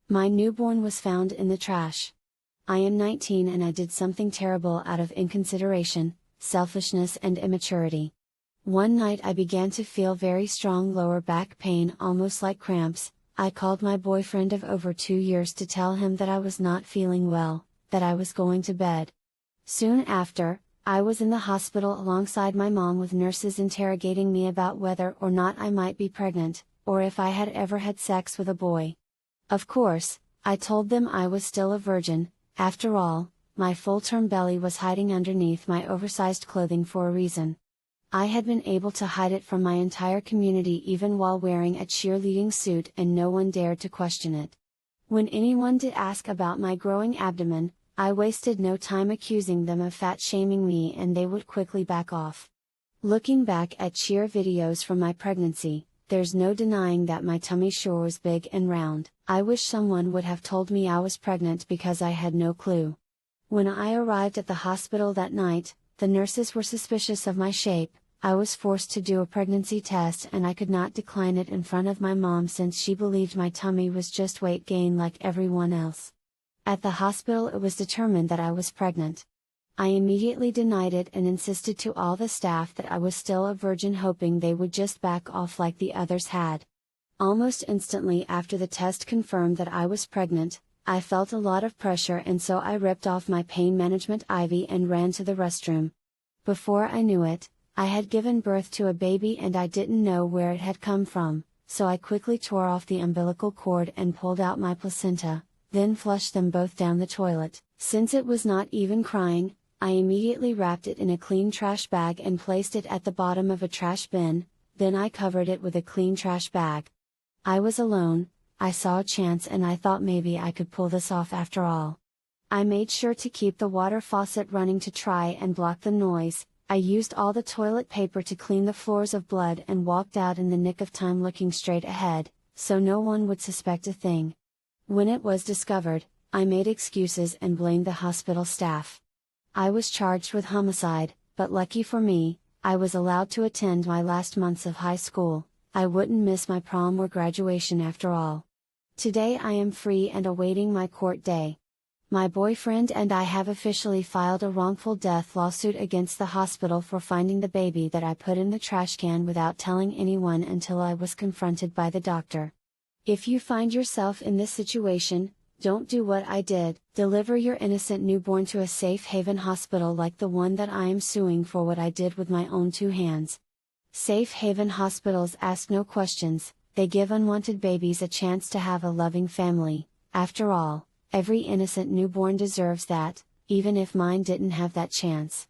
My newborn was found in the trash. I am 19 and I did something terrible out of inconsideration, selfishness and immaturity. One night I began to feel very strong lower back pain, almost like cramps. I called my boyfriend of over 2 years to tell him that I was not feeling well, that I was going to bed. Soon after, I was in the hospital alongside my mom with nurses interrogating me about whether or not I might be pregnant, or if I had ever had sex with a boy. Of course, I told them I was still a virgin. After all, my full-term belly was hiding underneath my oversized clothing for a reason. I had been able to hide it from my entire community even while wearing a cheerleading suit, and no one dared to question it. When anyone did ask about my growing abdomen, I wasted no time accusing them of fat-shaming me, and they would quickly back off. Looking back at cheer videos from my pregnancy, there's no denying that my tummy sure was big and round. I wish someone would have told me I was pregnant because I had no clue. When I arrived at the hospital that night, the nurses were suspicious of my shape. I was forced to do a pregnancy test and I could not decline it in front of my mom since she believed my tummy was just weight gain like everyone else. At the hospital it was determined that I was pregnant. I immediately denied it and insisted to all the staff that I was still a virgin, hoping they would just back off like the others had. Almost instantly after the test confirmed that I was pregnant, I felt a lot of pressure, and so I ripped off my pain management IV and ran to the restroom. Before I knew it, I had given birth to a baby and I didn't know where it had come from, so I quickly tore off the umbilical cord and pulled out my placenta, then flushed them both down the toilet. Since it was not even crying, I immediately wrapped it in a clean trash bag and placed it at the bottom of a trash bin, then I covered it with a clean trash bag. I was alone, I saw a chance and I thought maybe I could pull this off after all. I made sure to keep the water faucet running to try and block the noise. I used all the toilet paper to clean the floors of blood and walked out in the nick of time, looking straight ahead, so no one would suspect a thing. When it was discovered, I made excuses and blamed the hospital staff. I was charged with homicide, but lucky for me, I was allowed to attend my last months of high school. I wouldn't miss my prom or graduation after all. Today I am free and awaiting my court day. My boyfriend and I have officially filed a wrongful death lawsuit against the hospital for finding the baby that I put in the trash can without telling anyone until I was confronted by the doctor. If you find yourself in this situation, don't do what I did. Deliver your innocent newborn to a safe haven hospital like the one that I am suing for what I did with my own 2 hands. Safe haven hospitals ask no questions, they give unwanted babies a chance to have a loving family. After all, every innocent newborn deserves that, even if mine didn't have that chance.